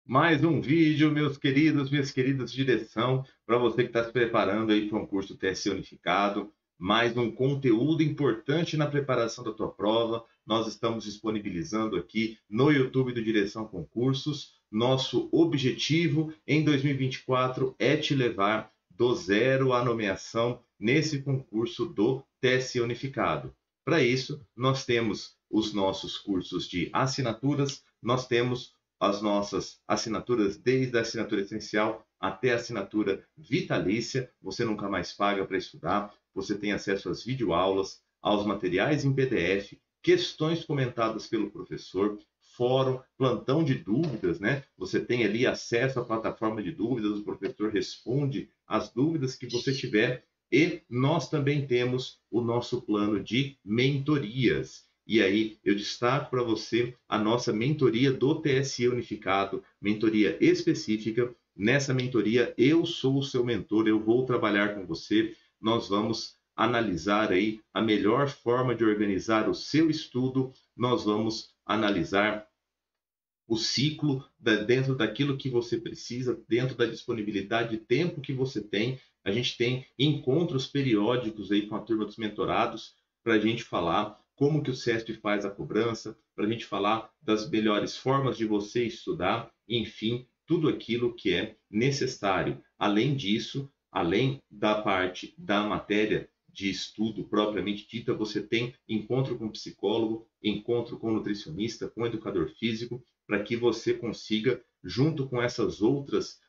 Mais um vídeo, meus queridos, minhas queridas, direção, para você que está se preparando aí para um curso TSE Unificado. Mais um conteúdo importante na preparação da tua prova. Nós estamos disponibilizando aqui no YouTube do Direção Concursos. Nosso objetivo em 2024 é te levar do zero à nomeação nesse concurso do TSE Unificado. Para isso, nós temos os nossos cursos de assinaturas, nós temos as nossas assinaturas, desde a assinatura essencial até a assinatura vitalícia. Você nunca mais paga para estudar. Você tem acesso às videoaulas, aos materiais em PDF, questões comentadas pelo professor, fórum, plantão de dúvidas, né? Você tem ali acesso à plataforma de dúvidas, o professor responde as dúvidas que você tiver. E nós também temos o nosso plano de mentorias. E aí eu destaco para você a nossa mentoria do TSE Unificado, mentoria específica. Nessa mentoria eu sou o seu mentor, eu vou trabalhar com você. Nós vamos analisar aí a melhor forma de organizar o seu estudo. Nós vamos analisar o ciclo dentro daquilo que você precisa, dentro da disponibilidade de tempo que você tem. A gente tem encontros periódicos aí com a turma dos mentorados para a gente falar como que o CESP faz a cobrança, para a gente falar das melhores formas de você estudar, enfim, tudo aquilo que é necessário. Além disso, além da parte da matéria de estudo propriamente dita, você tem encontro com psicólogo, encontro com nutricionista, com educador físico, para que você consiga, junto com essas outras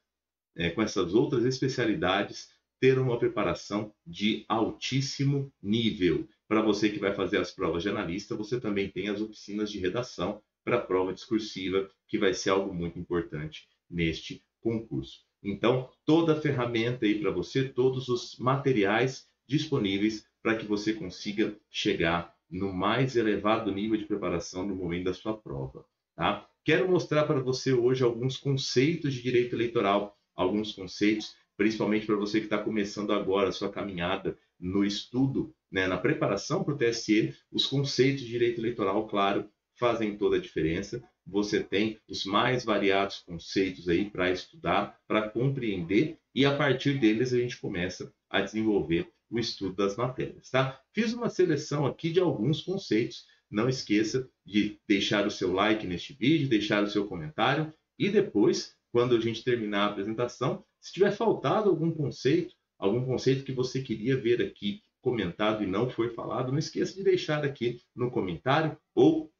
especialidades, ter uma preparação de altíssimo nível. Para você que vai fazer as provas de analista, você também tem as oficinas de redação para a prova discursiva, que vai ser algo muito importante neste concurso. Então, toda a ferramenta aí para você, todos os materiais disponíveis para que você consiga chegar no mais elevado nível de preparação no momento da sua prova, tá? Quero mostrar para você hoje alguns conceitos de direito eleitoral, alguns conceitos, principalmente para você que está começando agora a sua caminhada no estudo, né, na preparação para o TSE. Os conceitos de direito eleitoral, claro, fazem toda a diferença. Você tem os mais variados conceitos aí para estudar, para compreender, e a partir deles a gente começa a desenvolver o estudo das matérias, tá? Fiz uma seleção aqui de alguns conceitos. Não esqueça de deixar o seu like neste vídeo, deixar o seu comentário, e depois, quando a gente terminar a apresentação, se tiver faltado algum conceito que você queria ver aqui comentado e não foi falado, não esqueça de deixar aqui no comentário, ou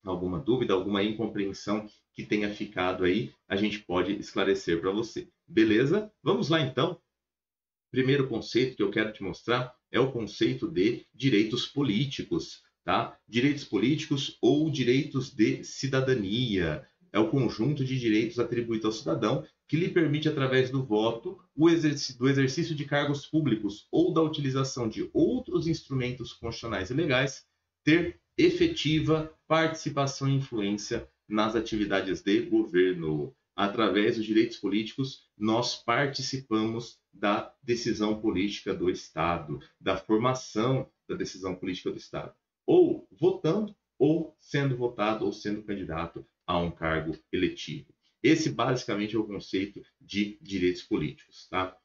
alguma dúvida, alguma incompreensão que tenha ficado aí, a gente pode esclarecer para você. Beleza? Vamos lá então. Primeiro conceito que eu quero te mostrar é o conceito de direitos políticos, tá? Direitos políticos ou direitos de cidadania. É o conjunto de direitos atribuídos ao cidadão que lhe permite, através do voto, do exercício de cargos públicos ou da utilização de outros instrumentos constitucionais e legais, ter efetiva participação e influência nas atividades de governo. Através dos direitos políticos, nós participamos da decisão política do Estado, da formação da decisão política do Estado, ou votando, ou sendo votado, ou sendo candidato a um cargo eletivo. Esse, basicamente, é o conceito de direitos políticos, tá?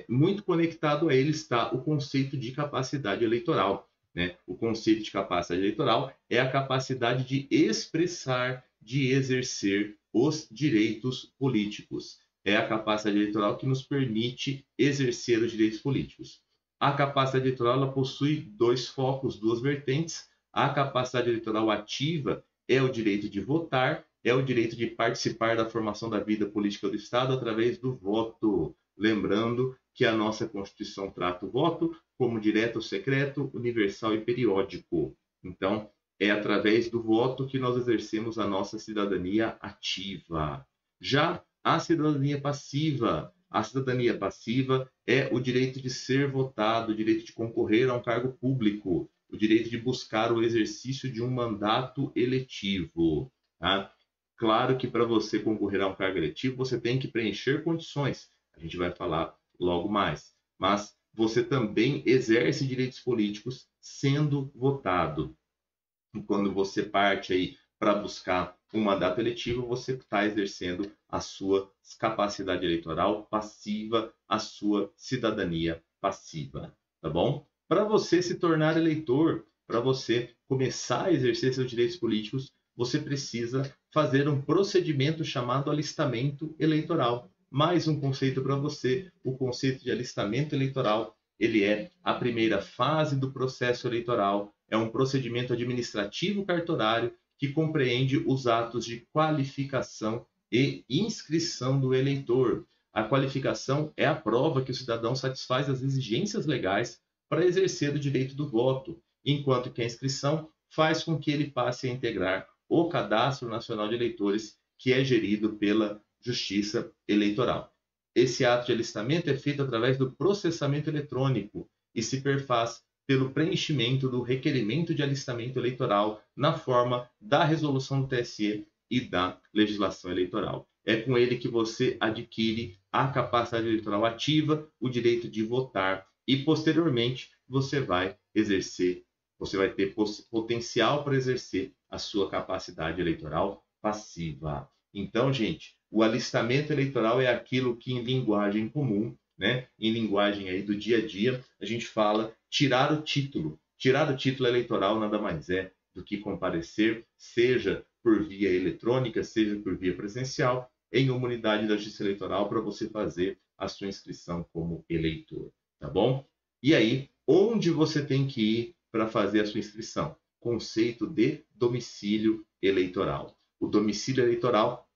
Muito conectado a ele está o conceito de capacidade eleitoral, né? O conceito de capacidade eleitoral é a capacidade de expressar, de exercer os direitos políticos. É a capacidade eleitoral que nos permite exercer os direitos políticos. A capacidade eleitoral ela possui dois focos, duas vertentes. A capacidade eleitoral ativa é o direito de votar, é o direito de participar da formação da vida política do Estado através do voto. Lembrando que a nossa Constituição trata o voto como direto ou secreto, universal e periódico. Então, é através do voto que nós exercemos a nossa cidadania ativa. Já a cidadania passiva é o direito de ser votado, o direito de concorrer a um cargo público, o direito de buscar o exercício de um mandato eletivo. Tá? Claro que para você concorrer a um cargo eletivo, você tem que preencher condições. A gente vai falar logo mais. Mas você também exerce direitos políticos sendo votado. E quando você parte aí para buscar um mandato eletivo, você está exercendo a sua capacidade eleitoral passiva, a sua cidadania passiva, tá bom? Para você se tornar eleitor, para você começar a exercer seus direitos políticos, você precisa fazer um procedimento chamado alistamento eleitoral. Mais um conceito para você, o conceito de alistamento eleitoral. Ele é a primeira fase do processo eleitoral, é um procedimento administrativo cartorário que compreende os atos de qualificação e inscrição do eleitor. A qualificação é a prova que o cidadão satisfaz as exigências legais para exercer o direito do voto, enquanto que a inscrição faz com que ele passe a integrar o Cadastro Nacional de Eleitores, que é gerido pela Justiça Eleitoral. Esse ato de alistamento é feito através do processamento eletrônico e se perfaz pelo preenchimento do requerimento de alistamento eleitoral na forma da resolução do TSE e da legislação eleitoral. É com ele que você adquire a capacidade eleitoral ativa, o direito de votar e, posteriormente, você vai ter potencial para exercer a sua capacidade eleitoral passiva. Então, gente, o alistamento eleitoral é aquilo que em linguagem comum, né, em linguagem aí do dia a dia, a gente fala tirar o título. Tirar o título eleitoral nada mais é do que comparecer, seja por via eletrônica, seja por via presencial, em uma unidade da Justiça Eleitoral para você fazer a sua inscrição como eleitor, tá bom? E aí, onde você tem que ir para fazer a sua inscrição? Conceito de domicílio eleitoral. O domicílio eleitoral,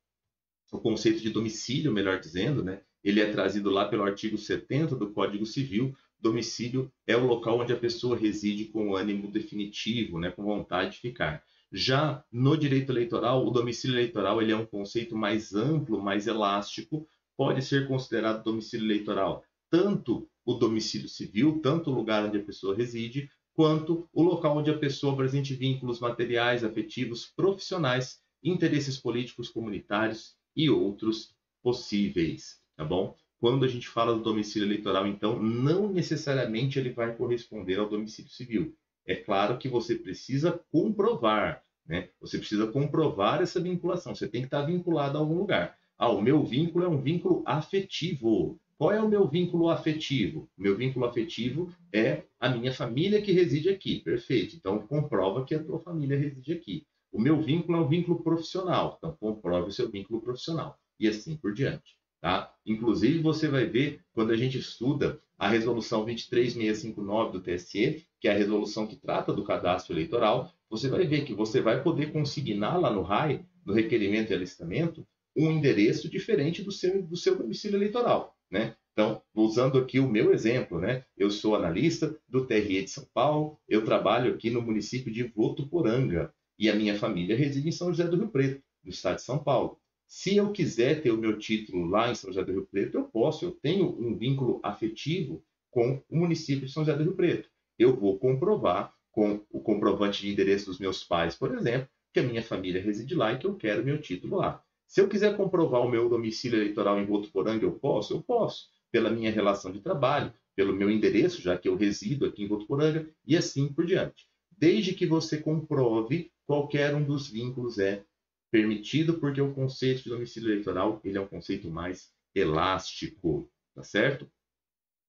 o conceito de domicílio, melhor dizendo, né? Ele é trazido lá pelo artigo 70 do Código Civil. Domicílio é o local onde a pessoa reside com ânimo definitivo, né? Com vontade de ficar. Já no direito eleitoral, o domicílio eleitoral ele é um conceito mais amplo, mais elástico, pode ser considerado domicílio eleitoral tanto o domicílio civil, tanto o lugar onde a pessoa reside, quanto o local onde a pessoa apresente vínculos materiais, afetivos, profissionais, interesses políticos, comunitários e outros possíveis, tá bom? Quando a gente fala do domicílio eleitoral, então, não necessariamente ele vai corresponder ao domicílio civil. É claro que você precisa comprovar, né? Você precisa comprovar essa vinculação. Você tem que estar vinculado a algum lugar. Ah, o meu vínculo é um vínculo afetivo. Qual é o meu vínculo afetivo? O meu vínculo afetivo é a minha família que reside aqui. Perfeito. Então, comprova que a tua família reside aqui. O meu vínculo é um vínculo profissional. Então, comprove o seu vínculo profissional. E assim por diante. Tá? Inclusive, você vai ver, quando a gente estuda a resolução 23659 do TSE, que é a resolução que trata do cadastro eleitoral, você vai ver que você vai poder consignar lá no RAI, no requerimento de alistamento, um endereço diferente do seu domicílio eleitoral, né? Então, usando aqui o meu exemplo, né? Eu sou analista do TRE de São Paulo, eu trabalho aqui no município de Votuporanga e a minha família reside em São José do Rio Preto, no estado de São Paulo. Se eu quiser ter o meu título lá em São José do Rio Preto, eu posso, eu tenho um vínculo afetivo com o município de São José do Rio Preto. Eu vou comprovar com o comprovante de endereço dos meus pais, por exemplo, que a minha família reside lá e que eu quero meu título lá. Se eu quiser comprovar o meu domicílio eleitoral em Votuporanga, eu posso? Eu posso, pela minha relação de trabalho, pelo meu endereço, já que eu resido aqui em Votuporanga, e assim por diante. Desde que você comprove, qualquer um dos vínculos é permitido, porque o conceito de domicílio eleitoral ele é um conceito mais elástico, tá certo?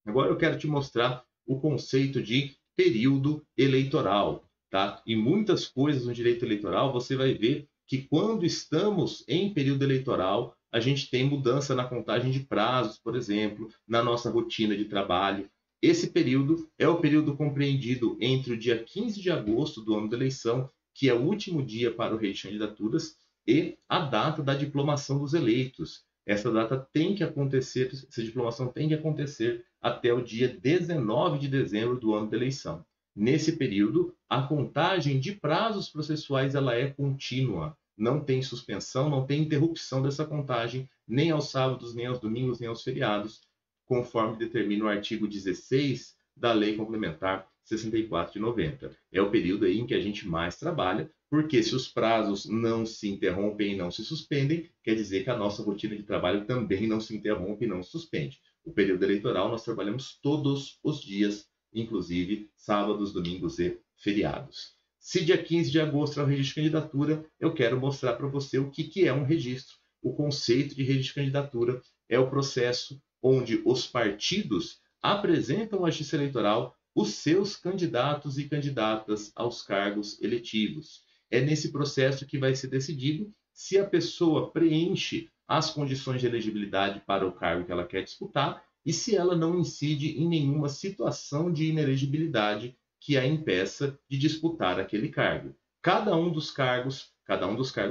Agora eu quero te mostrar o conceito de período eleitoral, tá? E muitas coisas no direito eleitoral você vai ver que quando estamos em período eleitoral, a gente tem mudança na contagem de prazos, por exemplo, na nossa rotina de trabalho. Esse período é o período compreendido entre o dia 15 de agosto do ano da eleição, que é o último dia para o registro de candidaturas, e a data da diplomação dos eleitos. Essa data tem que acontecer, essa diplomação tem que acontecer até o dia 19 de dezembro do ano da eleição. Nesse período, a contagem de prazos processuais ela é contínua. Não tem suspensão, não tem interrupção dessa contagem, nem aos sábados, nem aos domingos, nem aos feriados, conforme determina o artigo 16 da Lei Complementar 64 de 90. É o período aí em que a gente mais trabalha, porque se os prazos não se interrompem e não se suspendem, quer dizer que a nossa rotina de trabalho também não se interrompe e não se suspende. O período eleitoral nós trabalhamos todos os dias, inclusive sábados, domingos e feriados. Se dia 15 de agosto é o registro de candidatura, eu quero mostrar para você o que é um registro. O conceito de registro de candidatura é o processo onde os partidos apresentam à Justiça Eleitoral os seus candidatos e candidatas aos cargos eletivos. É nesse processo que vai ser decidido se a pessoa preenche as condições de elegibilidade para o cargo que ela quer disputar e se ela não incide em nenhuma situação de inelegibilidade que a impeça de disputar aquele cargo. Cada um dos cargos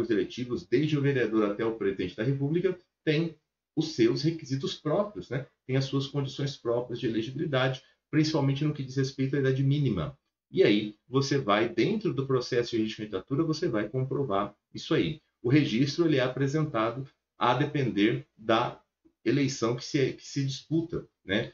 eletivos, desde o vereador até o presidente da República, tem os seus requisitos próprios, né? Tem as suas condições próprias de elegibilidade, principalmente no que diz respeito à idade mínima. E aí, você vai, dentro do processo de registro de candidatura, você vai comprovar isso aí. O registro ele é apresentado a depender da eleição que se disputa, né?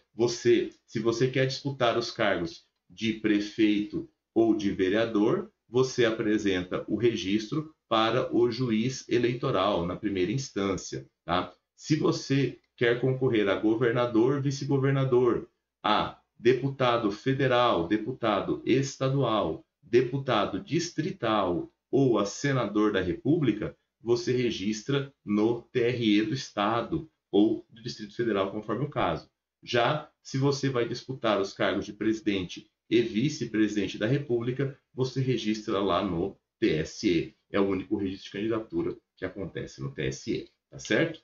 Se você quer disputar os cargos de prefeito ou de vereador, você apresenta o registro para o juiz eleitoral na primeira instância, tá? Se você quer concorrer a governador, vice-governador, a deputado federal, deputado estadual, deputado distrital ou a senador da República, você registra no TRE do Estado ou do Distrito Federal, conforme o caso. Já se você vai disputar os cargos de presidente e vice-presidente da República, você registra lá no TSE. É o único registro de candidatura que acontece no TSE, tá certo?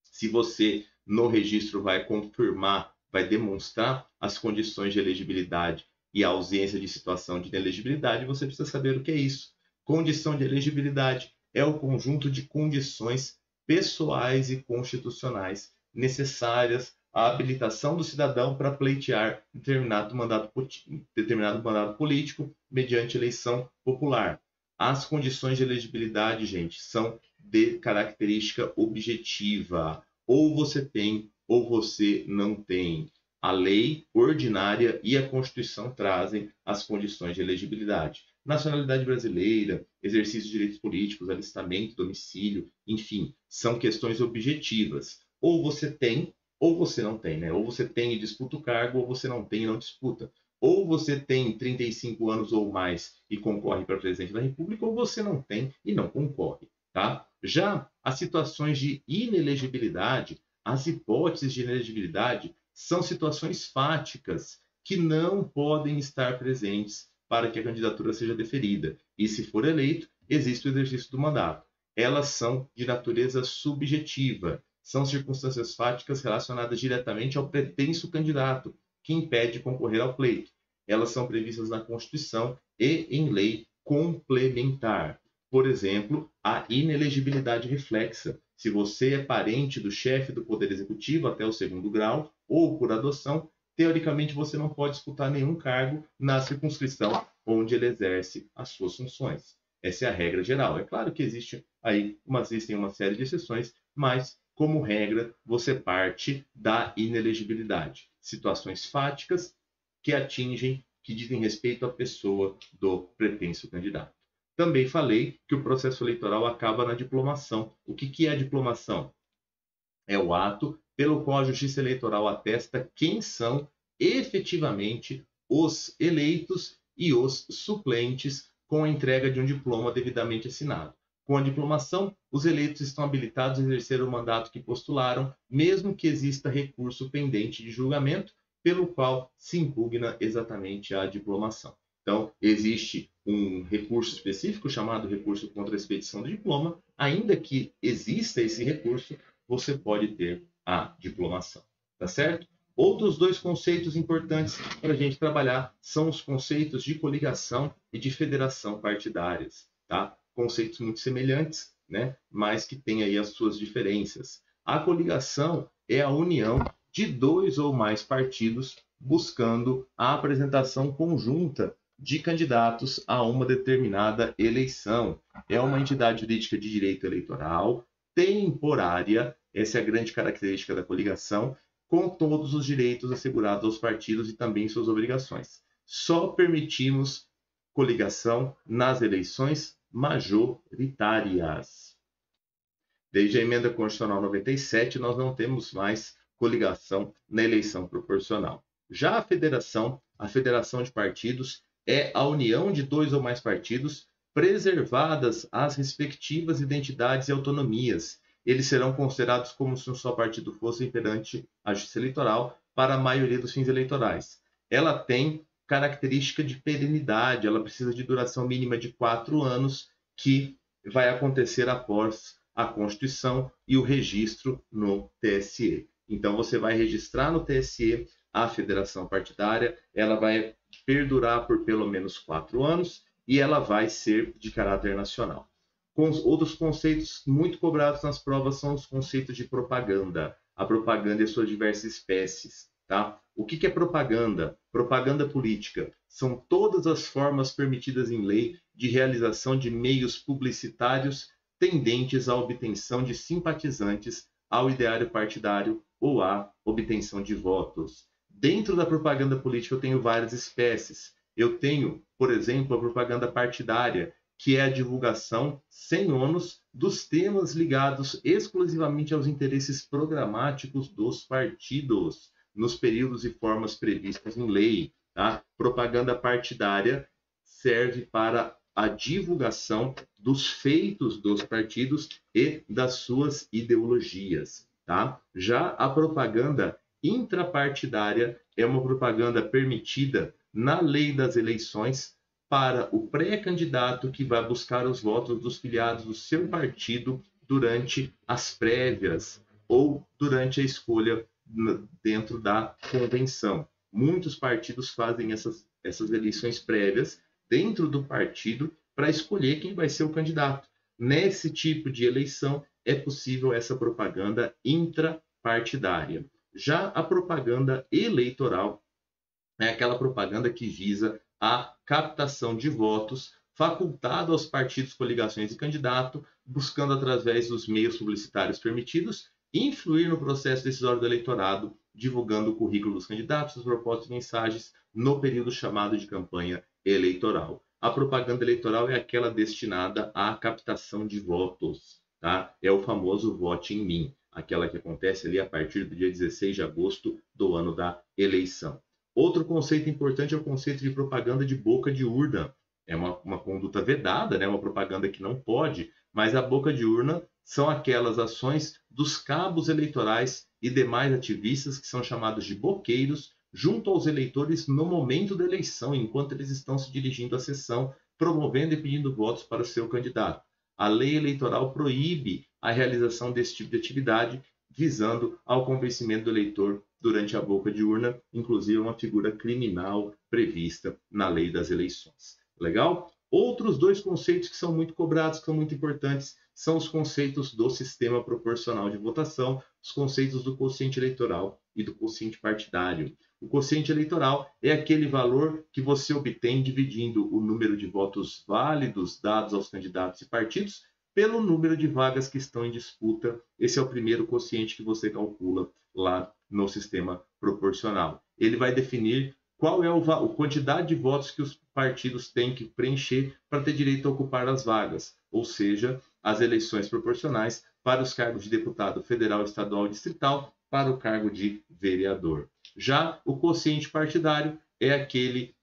Se você no registro vai confirmar, vai demonstrar as condições de elegibilidade e a ausência de situação de inelegibilidade, você precisa saber o que é isso. Condição de elegibilidade é o conjunto de condições pessoais e constitucionais necessárias à habilitação do cidadão para pleitear determinado mandato político mediante eleição popular. As condições de elegibilidade, gente, são de característica objetiva. Ou você tem, ou você não tem. A lei ordinária e a Constituição trazem as condições de elegibilidade. Nacionalidade brasileira, exercício de direitos políticos, alistamento, domicílio, enfim, são questões objetivas. Ou você tem, ou você não tem, né? Ou você tem e disputa o cargo, ou você não tem e não disputa. Ou você tem 35 anos ou mais e concorre para presidente da República, ou você não tem e não concorre, tá? Já as situações de inelegibilidade, as hipóteses de inelegibilidade, são situações fáticas que não podem estar presentes para que a candidatura seja deferida. E se for eleito, existe o exercício do mandato. Elas são de natureza subjetiva, são circunstâncias fáticas relacionadas diretamente ao pretenso candidato, que impede de concorrer ao pleito. Elas são previstas na Constituição e em lei complementar. Por exemplo, a inelegibilidade reflexa. Se você é parente do chefe do Poder Executivo até o segundo grau, ou por adoção, teoricamente você não pode disputar nenhum cargo na circunscrição onde ele exerce as suas funções. Essa é a regra geral. É claro que existem uma série de exceções, mas, como regra, você parte da inelegibilidade. Situações fáticas que dizem respeito à pessoa do pretenso candidato. Também falei que o processo eleitoral acaba na diplomação. O que é a diplomação? É o ato pelo qual a Justiça Eleitoral atesta quem são efetivamente os eleitos e os suplentes com a entrega de um diploma devidamente assinado. Com a diplomação, os eleitos estão habilitados a exercer o mandato que postularam, mesmo que exista recurso pendente de julgamento, pelo qual se impugna exatamente a diplomação. Então, existe um recurso específico chamado recurso contra a expedição do diploma. Ainda que exista esse recurso, você pode ter a diplomação, tá certo? Outros dois conceitos importantes para a gente trabalhar são os conceitos de coligação e de federação partidárias, tá? Conceitos muito semelhantes, né? Mas que têm aí as suas diferenças. A coligação é a união de dois ou mais partidos buscando a apresentação conjunta de candidatos a uma determinada eleição. É uma entidade jurídica de direito eleitoral temporária, essa é a grande característica da coligação, com todos os direitos assegurados aos partidos e também suas obrigações. Só permitimos coligação nas eleições majoritárias. Desde a emenda constitucional 97, nós não temos mais coligação na eleição proporcional. Já a federação de partidos, é a união de dois ou mais partidos, preservadas as respectivas identidades e autonomias. Eles serão considerados como se um só partido fosse perante a Justiça Eleitoral para a maioria dos fins eleitorais. Ela tem característica de perenidade, ela precisa de duração mínima de 4 anos, que vai acontecer após a Constituição e o registro no TSE. Então, você vai registrar no TSE a federação partidária, ela vai perdurar por pelo menos 4 anos e ela vai ser de caráter nacional. Outros conceitos muito cobrados nas provas são os conceitos de propaganda. A propaganda e suas diversas espécies. Tá? O que é propaganda? Propaganda política são todas as formas permitidas em lei de realização de meios publicitários tendentes à obtenção de simpatizantes ao ideário partidário ou à obtenção de votos. Dentro da propaganda política eu tenho várias espécies. Eu tenho, por exemplo, a propaganda partidária, que é a divulgação sem ônus dos temas ligados exclusivamente aos interesses programáticos dos partidos, nos períodos e formas previstos em lei. Tá? Propaganda partidária serve para a divulgação dos feitos dos partidos e das suas ideologias. Tá? Já a propaganda intrapartidária é uma propaganda permitida na lei das eleições para o pré-candidato que vai buscar os votos dos filiados do seu partido durante as prévias ou durante a escolha dentro da convenção. Muitos partidos fazem essas eleições prévias dentro do partido para escolher quem vai ser o candidato. Nesse tipo de eleição é possível essa propaganda intrapartidária. Já a propaganda eleitoral é aquela propaganda que visa a captação de votos facultado aos partidos, coligações e candidato, buscando através dos meios publicitários permitidos influir no processo decisório do eleitorado, divulgando o currículo dos candidatos, as propostas e mensagens no período chamado de campanha eleitoral. A propaganda eleitoral é aquela destinada à captação de votos, tá? É o famoso vote em mim, aquela que acontece ali a partir do dia 16 de agosto do ano da eleição. Outro conceito importante é o conceito de propaganda de boca de urna. É uma conduta vedada, né? Uma propaganda que não pode, mas a boca de urna são aquelas ações dos cabos eleitorais e demais ativistas que são chamados de boqueiros junto aos eleitores no momento da eleição, enquanto eles estão se dirigindo à sessão, promovendo e pedindo votos para o seu candidato. A lei eleitoral proíbe a realização desse tipo de atividade, visando ao convencimento do eleitor durante a boca de urna, inclusive uma figura criminal prevista na lei das eleições. Legal? Outros dois conceitos que são muito cobrados, que são muito importantes, são os conceitos do sistema proporcional de votação, os conceitos do quociente eleitoral e do quociente partidário. O quociente eleitoral é aquele valor que você obtém dividindo o número de votos válidos dados aos candidatos e partidos pelo número de vagas que estão em disputa. Esse é o primeiro quociente que você calcula lá no sistema proporcional. Ele vai definir qual é a quantidade de votos que os partidos têm que preencher para ter direito a ocupar as vagas, ou seja, as eleições proporcionais para os cargos de deputado federal, estadual e distrital, para o cargo de vereador. Já o quociente partidário é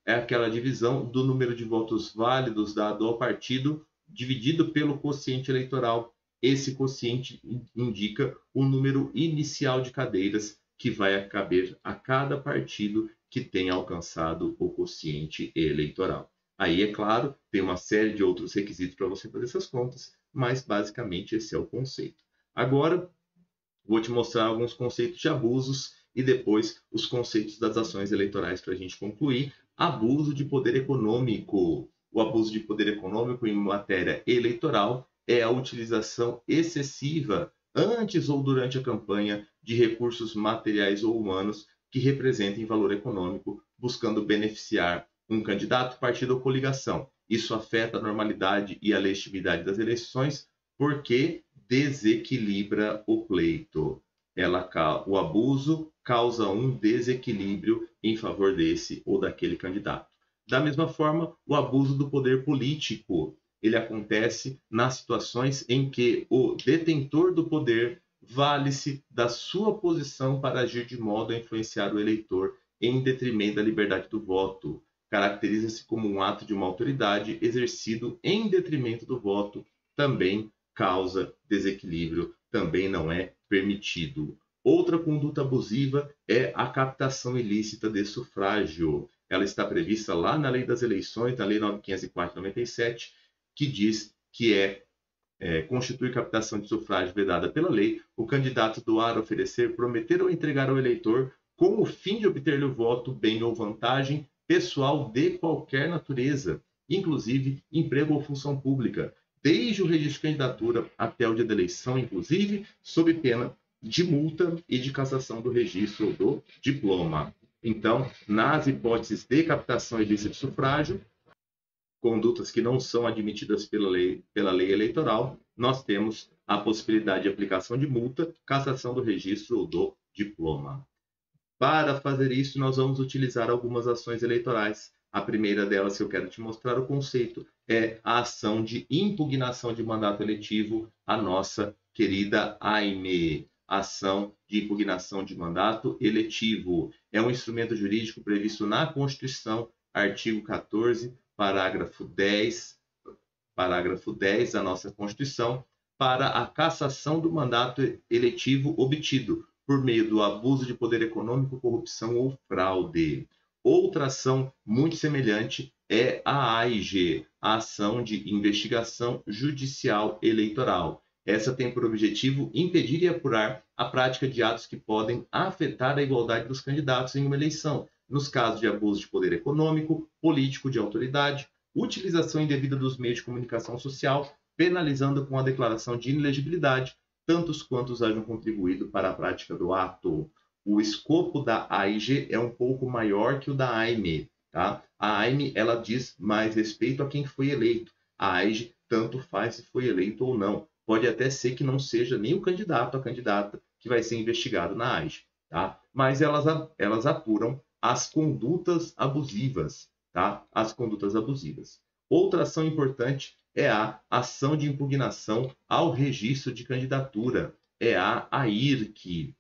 aquela divisão do número de votos válidos dado ao partido dividido pelo quociente eleitoral. Esse quociente indica o número inicial de cadeiras que vai caber a cada partido que tenha alcançado o quociente eleitoral. Aí, é claro, tem uma série de outros requisitos para você fazer essas contas, mas basicamente esse é o conceito. Agora, vou te mostrar alguns conceitos de abusos e depois os conceitos das ações eleitorais para a gente concluir. Abuso de poder econômico. O abuso de poder econômico em matéria eleitoral é a utilização excessiva, antes ou durante a campanha, de recursos materiais ou humanos que representem valor econômico, buscando beneficiar um candidato, partido ou coligação. Isso afeta a normalidade e a legitimidade das eleições, porque desequilibra o pleito. O abuso causa um desequilíbrio em favor desse ou daquele candidato. Da mesma forma, o abuso do poder político, ele acontece nas situações em que o detentor do poder vale-se da sua posição para agir de modo a influenciar o eleitor em detrimento da liberdade do voto. caracteriza-se como um ato de uma autoridade exercido em detrimento do voto, também causa desequilíbrio, também não é permitido. Outra conduta abusiva é a captação ilícita de sufrágio. Ela está prevista lá na Lei das Eleições, na Lei 9.504/97, que diz que constitui captação de sufrágio vedada pela lei o candidato doar, oferecer, prometer ou entregar ao eleitor com o fim de obter-lhe o voto, bem ou vantagem pessoal de qualquer natureza, inclusive emprego ou função pública, desde o registro de candidatura até o dia da eleição, inclusive, sob pena de multa e de cassação do registro do diploma. Então, nas hipóteses de captação ilícita de sufrágio, condutas que não são admitidas pela lei eleitoral, nós temos a possibilidade de aplicação de multa, cassação do registro ou do diploma. Para fazer isso, nós vamos utilizar algumas ações eleitorais. A primeira delas que eu quero te mostrar o conceito é a ação de impugnação de mandato eletivo, a nossa querida AIME, ação de impugnação de mandato eletivo. É um instrumento jurídico previsto na Constituição, artigo 14, parágrafo 10 da nossa Constituição, para a cassação do mandato eletivo obtido por meio do abuso de poder econômico, corrupção ou fraude. Outra ação muito semelhante é a AIG, a Ação de Investigação Judicial Eleitoral. Essa tem por objetivo impedir e apurar a prática de atos que podem afetar a igualdade dos candidatos em uma eleição, nos casos de abuso de poder econômico, político, de autoridade, utilização indevida dos meios de comunicação social, penalizando com a declaração de inelegibilidade tantos quantos hajam contribuído para a prática do ato. O escopo da AIG é um pouco maior que o da AIME. Tá? A AIME ela diz mais respeito a quem foi eleito. A AIG tanto faz se foi eleito ou não. Pode até ser que não seja nem o candidato ou a candidata que vai ser investigado na AIG. Tá? Mas elas apuram as condutas abusivas. Tá? As condutas abusivas. Outra ação importante é a ação de impugnação ao registro de candidatura. É a AIRC.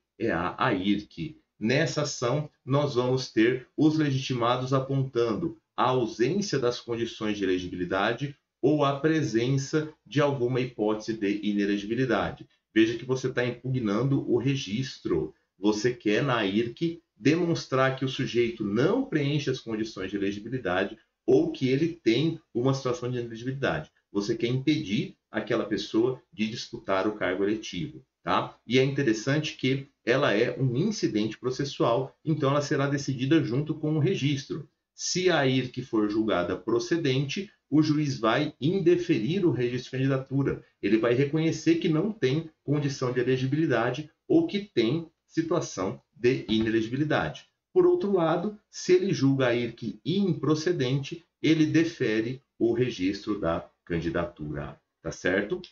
Nessa ação, nós vamos ter os legitimados apontando a ausência das condições de elegibilidade ou a presença de alguma hipótese de inelegibilidade. Veja que você está impugnando o registro. Você quer, na AIRC, demonstrar que o sujeito não preenche as condições de elegibilidade ou que ele tem uma situação de inelegibilidade. Você quer impedir aquela pessoa de disputar o cargo eletivo. Tá? E é interessante que ela é um incidente processual, então ela será decidida junto com o registro. Se a AIRC for julgada procedente, o juiz vai indeferir o registro de candidatura. Ele vai reconhecer que não tem condição de elegibilidade ou que tem situação de inelegibilidade. Por outro lado, se ele julga a AIRC improcedente, ele defere o registro da candidatura. Tá certo?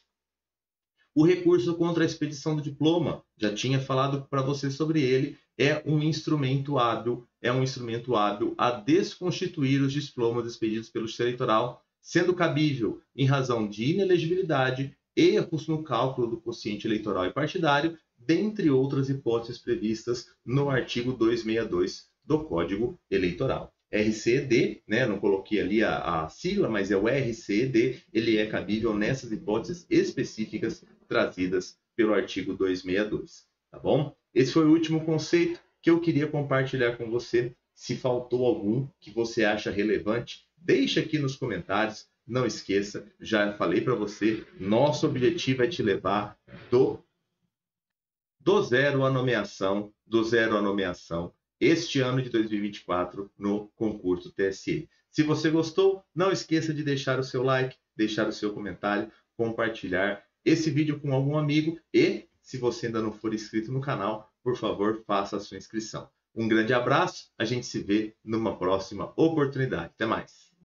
O recurso contra a expedição do diploma, já tinha falado para você sobre ele, é um instrumento hábil a desconstituir os diplomas expedidos pelo Justiça Eleitoral, sendo cabível em razão de inelegibilidade, erros no cálculo do quociente eleitoral e partidário, dentre outras hipóteses previstas no artigo 262 do Código Eleitoral. RCED, né? Não coloquei ali a sigla, mas é o RCED, ele é cabível nessas hipóteses específicas trazidas pelo artigo 262, tá bom? Esse foi o último conceito que eu queria compartilhar com você. Se faltou algum que você acha relevante, deixa aqui nos comentários. Não esqueça, já falei para você, nosso objetivo é te levar do zero à nomeação, este ano de 2024 no concurso TSE. Se você gostou, não esqueça de deixar o seu like, deixar o seu comentário, compartilhar esse vídeo com algum amigo e, se você ainda não for inscrito no canal, por favor, faça a sua inscrição. Um grande abraço, a gente se vê numa próxima oportunidade. Até mais!